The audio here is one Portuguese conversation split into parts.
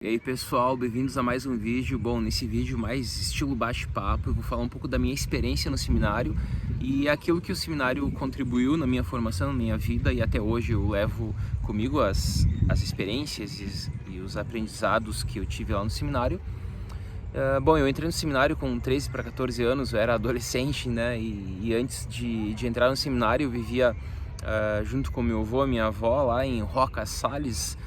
E aí pessoal, bem-vindos a mais um vídeo. Bom, nesse vídeo mais estilo bate-papo, eu vou falar um pouco da minha experiência no seminário e aquilo que o seminário contribuiu na minha formação, na minha vida, e até hoje eu levo comigo as experiências e os aprendizados que eu tive lá no seminário. Bom, eu entrei no seminário com 13 para 14 anos, eu era adolescente, né, e antes de entrar no seminário eu vivia junto com meu avô e minha avó lá em Roca Salles,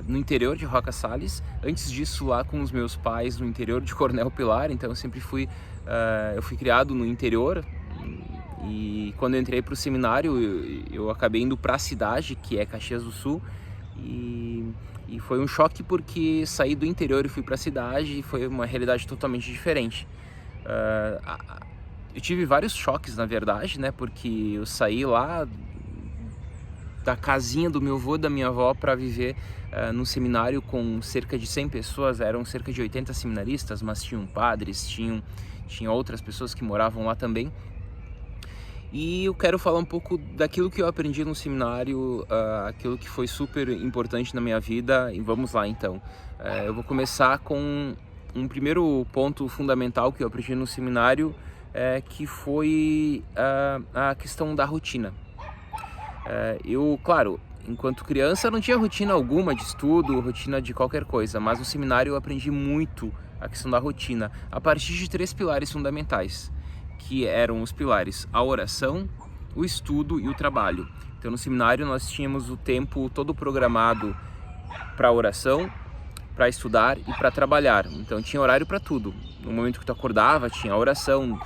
no interior de Roca Salles. Antes disso, lá com os meus pais no interior de Coronel Pilar. Então eu sempre fui criado no interior, e quando eu entrei para o seminário eu acabei indo para a cidade, que é Caxias do Sul, e foi um choque porque saí do interior e fui para a cidade e foi uma realidade totalmente diferente. Eu tive vários choques, na verdade, né, porque eu saí lá da casinha do meu avô e da minha avó para viver num seminário com cerca de 100 pessoas. Eram cerca de 80 seminaristas, mas tinham padres, tinha outras pessoas que moravam lá também. E eu quero falar um pouco daquilo que eu aprendi no seminário, aquilo que foi super importante na minha vida, e vamos lá então. Eu vou começar com um primeiro ponto fundamental que eu aprendi no seminário, que foi a questão da rotina. Claro, enquanto criança não tinha rotina alguma de estudo, rotina de qualquer coisa, mas no seminário eu aprendi muito a questão da rotina, a partir de 3 pilares fundamentais, que eram os pilares: a oração, o estudo e o trabalho. Então no seminário nós tínhamos o tempo todo programado para oração, para estudar e para trabalhar. Então tinha horário para tudo. No momento que tu acordava tinha a oração,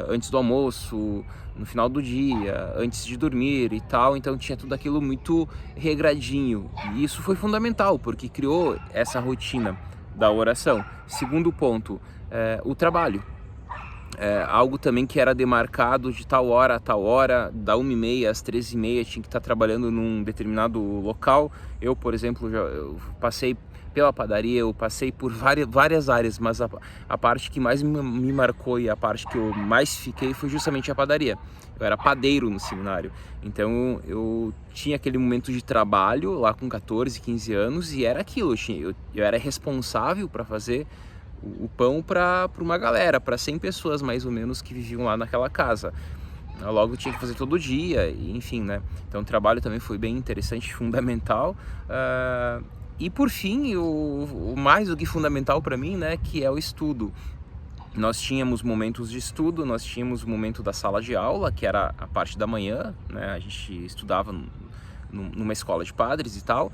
antes do almoço, no final do dia, antes de dormir e tal. Então tinha tudo aquilo muito regradinho, e isso foi fundamental porque criou essa rotina da oração. Segundo ponto, o trabalho. Algo também que era demarcado de tal hora a tal hora, da 1h30 às 13h30 tinha que estar trabalhando num determinado local. Eu, por exemplo, eu passei pela padaria, eu passei por várias áreas, mas a parte que mais me marcou e a parte que eu mais fiquei foi justamente a padaria. Eu era padeiro no seminário, então eu tinha aquele momento de trabalho lá com 14, 15 anos, e era aquilo, eu era responsável para fazer o pão para uma galera, para 100 pessoas mais ou menos que viviam lá naquela casa. Logo tinha que fazer todo dia, enfim, né? Então o trabalho também foi bem interessante, fundamental. E por fim, o mais do que fundamental para mim, né, que é o estudo. Nós tínhamos momentos de estudo, nós tínhamos o momento da sala de aula, que era a parte da manhã, né? A gente estudava numa escola de padres e tal.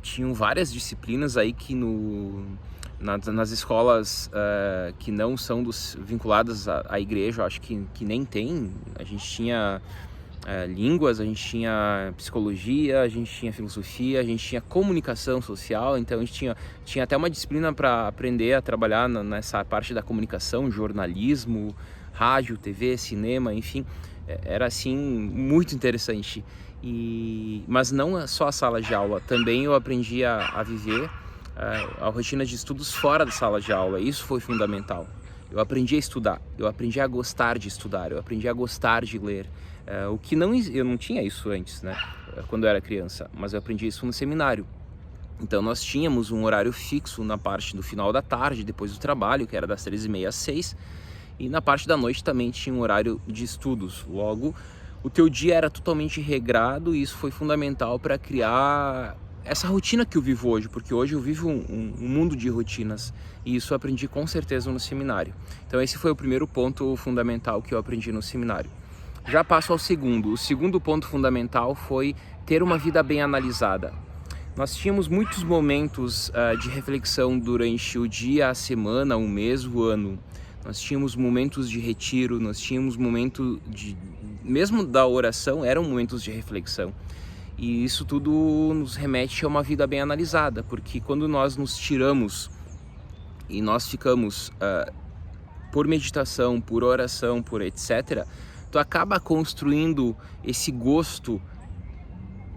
Tinham várias disciplinas aí que nas escolas que não são vinculadas à igreja, eu acho que nem tem. A gente tinha línguas, a gente tinha psicologia, a gente tinha filosofia, a gente tinha comunicação social. Então a gente tinha até uma disciplina para aprender a trabalhar nessa parte da comunicação, jornalismo, rádio, TV, cinema, enfim. Era assim muito interessante. Mas não só a sala de aula, também eu aprendi a viver a rotina de estudos fora da sala de aula. Isso foi fundamental. Eu aprendi a estudar, eu aprendi a gostar de estudar, eu aprendi a gostar de ler. O que eu não tinha isso antes, né, quando eu era criança, mas eu aprendi isso no seminário. Então nós tínhamos um horário fixo na parte do final da tarde, depois do trabalho, que era das 13h30 às 6h, e na parte da noite também tinha um horário de estudos. Logo, o teu dia era totalmente regrado, e isso foi fundamental para criar essa rotina que eu vivo hoje, porque hoje eu vivo um mundo de rotinas, e isso eu aprendi com certeza no seminário. Então esse foi o primeiro ponto fundamental que eu aprendi no seminário. Já passo ao segundo. O segundo ponto fundamental foi ter uma vida bem analisada. Nós tínhamos muitos momentos de reflexão durante o dia, a semana, o mês, o ano. Nós tínhamos momentos de retiro, nós tínhamos mesmo da oração, eram momentos de reflexão. E isso tudo nos remete a uma vida bem analisada, porque quando nós nos tiramos e nós ficamos por meditação, por oração, por etc., tu acaba construindo esse gosto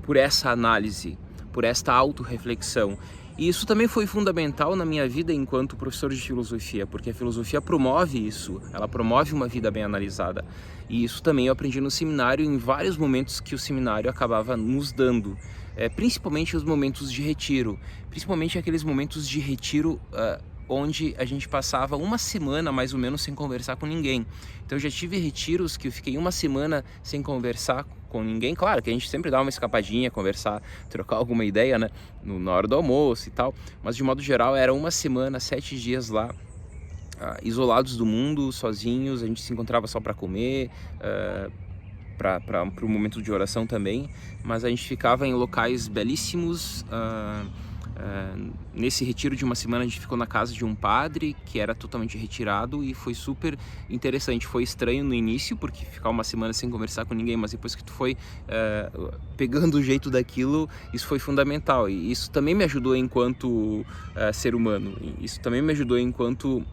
por essa análise, por esta autorreflexão. E isso também foi fundamental na minha vida enquanto professor de filosofia, porque a filosofia promove isso, ela promove uma vida bem analisada. E isso também eu aprendi no seminário, em vários momentos que o seminário acabava nos dando. principalmente os momentos de retiro, principalmente aqueles momentos de retiro onde a gente passava uma semana mais ou menos sem conversar com ninguém. Então eu já tive retiros que eu fiquei uma semana sem conversar com ninguém. Claro que a gente sempre dá uma escapadinha, conversar, trocar alguma ideia, né, na hora do almoço e tal, mas de modo geral era uma semana, 7 dias lá, isolados do mundo, sozinhos. A gente se encontrava só para comer, para o momento de oração também, mas a gente ficava em locais belíssimos. Nesse retiro de uma semana a gente ficou na casa de um padre que era totalmente retirado e foi super interessante. Foi estranho no início, porque ficar uma semana sem conversar com ninguém, mas depois que tu foi pegando o jeito daquilo, isso foi fundamental. E isso também me ajudou enquanto ser humano, isso também me ajudou enquanto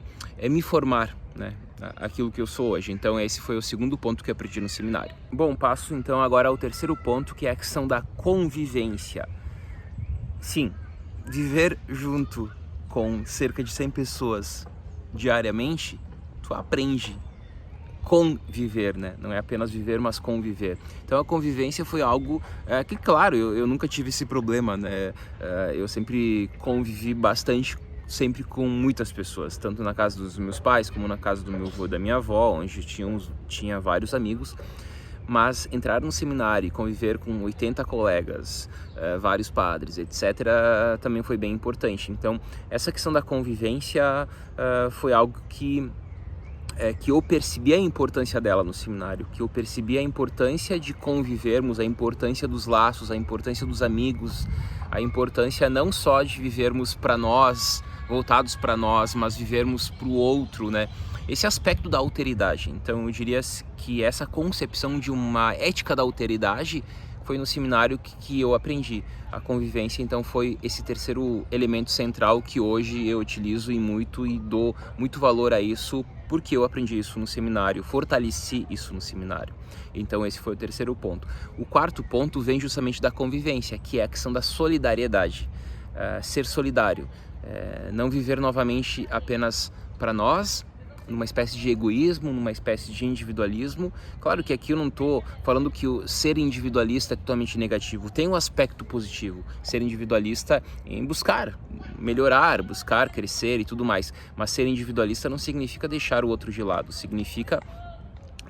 me formar, né, aquilo que eu sou hoje. Então esse foi o segundo ponto que eu aprendi no seminário. Bom, passo então agora ao terceiro ponto, que é a questão da convivência. Sim, viver junto com cerca de 100 pessoas diariamente, tu aprende conviver, né? Não é apenas viver, mas conviver. Então a convivência foi algo que, claro, eu nunca tive esse problema, né? Eu sempre convivi bastante, sempre com muitas pessoas, tanto na casa dos meus pais, como na casa do meu avô e da minha avó, onde tinha vários amigos. Mas entrar num seminário e conviver com 80 colegas, vários padres, etc., também foi bem importante. Então, essa questão da convivência foi algo que eu percebi a importância dela no seminário, que eu percebi a importância de convivermos, a importância dos laços, a importância dos amigos, a importância não só de vivermos para nós, voltados para nós, mas vivermos para o outro, né? Esse aspecto da alteridade. Então eu diria que essa concepção de uma ética da alteridade foi no seminário que eu aprendi. A convivência, então, foi esse terceiro elemento central que hoje eu utilizo e dou muito valor a isso, porque eu aprendi isso no seminário, fortaleci isso no seminário. Então esse foi o terceiro ponto. O quarto ponto vem justamente da convivência, que é a questão da solidariedade. Ser solidário, não viver novamente apenas para nós, numa espécie de egoísmo, numa espécie de individualismo. Claro que aqui eu não estou falando que o ser individualista é totalmente negativo. Tem um aspecto positivo, ser individualista em buscar melhorar, buscar crescer e tudo mais. Mas ser individualista não significa deixar o outro de lado, significa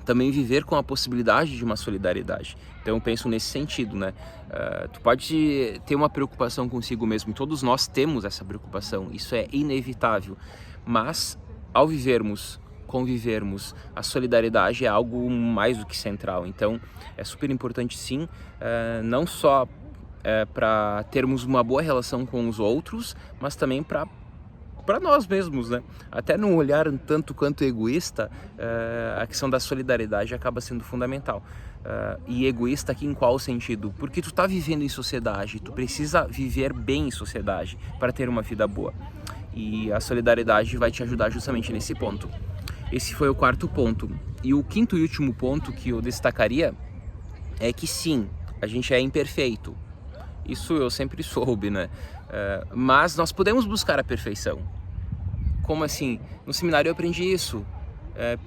também viver com a possibilidade de uma solidariedade. Então eu penso nesse sentido, né? Tu pode ter uma preocupação consigo mesmo, todos nós temos essa preocupação, isso é inevitável, mas ao convivermos, a solidariedade é algo mais do que central. Então é super importante, sim, não só para termos uma boa relação com os outros, mas também para nós mesmos, né? Até num olhar um tanto quanto egoísta, a questão da solidariedade acaba sendo fundamental. E egoísta aqui em qual sentido? Porque tu tá vivendo em sociedade, tu precisa viver bem em sociedade para ter uma vida boa. E a solidariedade vai te ajudar justamente nesse ponto. Esse foi o quarto ponto. E o quinto e último ponto que eu destacaria é que sim, a gente é imperfeito. Isso eu sempre soube, né? Mas nós podemos buscar a perfeição. Como assim? No seminário eu aprendi isso.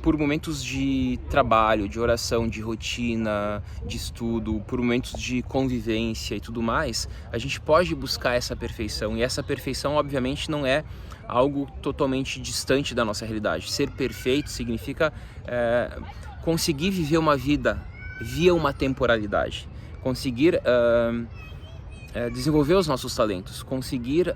Por momentos de trabalho, de oração, de rotina, de estudo, por momentos de convivência e tudo mais, a gente pode buscar essa perfeição. E essa perfeição, obviamente, não é algo totalmente distante da nossa realidade. Ser perfeito significa conseguir viver uma vida via uma temporalidade, conseguir desenvolver os nossos talentos, conseguir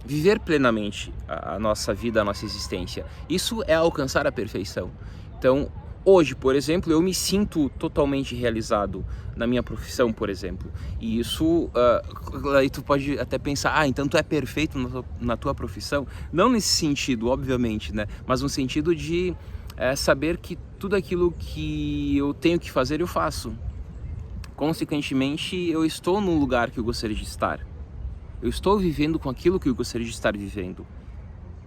viver plenamente a nossa vida, a nossa existência. Isso é alcançar a perfeição. Então, hoje, por exemplo, eu me sinto totalmente realizado na minha profissão, por exemplo. E isso, aí tu pode até pensar, então tu é perfeito na tua profissão? Não nesse sentido, obviamente, né? Mas no sentido de saber que tudo aquilo que eu tenho que fazer, eu faço. Consequentemente, eu estou no lugar que eu gostaria de estar. Eu estou vivendo com aquilo que eu gostaria de estar vivendo.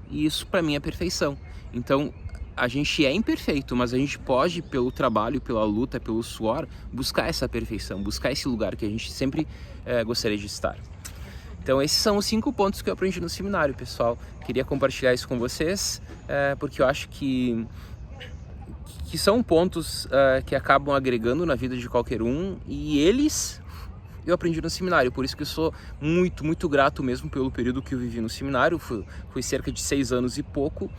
E isso para mim é perfeição. Então, a gente é imperfeito, mas a gente pode, pelo trabalho, pela luta, pelo suor, buscar essa perfeição, buscar esse lugar que a gente sempre gostaria de estar. Então, esses são os 5 pontos que eu aprendi no seminário, pessoal. Queria compartilhar isso com vocês, porque eu acho que são pontos que acabam agregando na vida de qualquer um, e eles eu aprendi no seminário. Por isso que eu sou muito, muito grato mesmo pelo período que eu vivi no seminário. Foi cerca de 6 anos e pouco.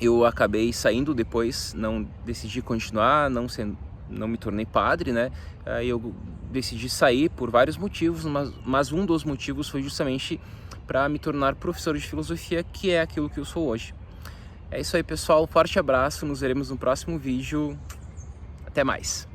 Eu acabei saindo depois, não decidi continuar, não me tornei padre, né? Aí eu decidi sair por vários motivos, mas um dos motivos foi justamente para me tornar professor de filosofia, que é aquilo que eu sou hoje. É isso aí, pessoal. Forte abraço. Nos veremos no próximo vídeo. Até mais.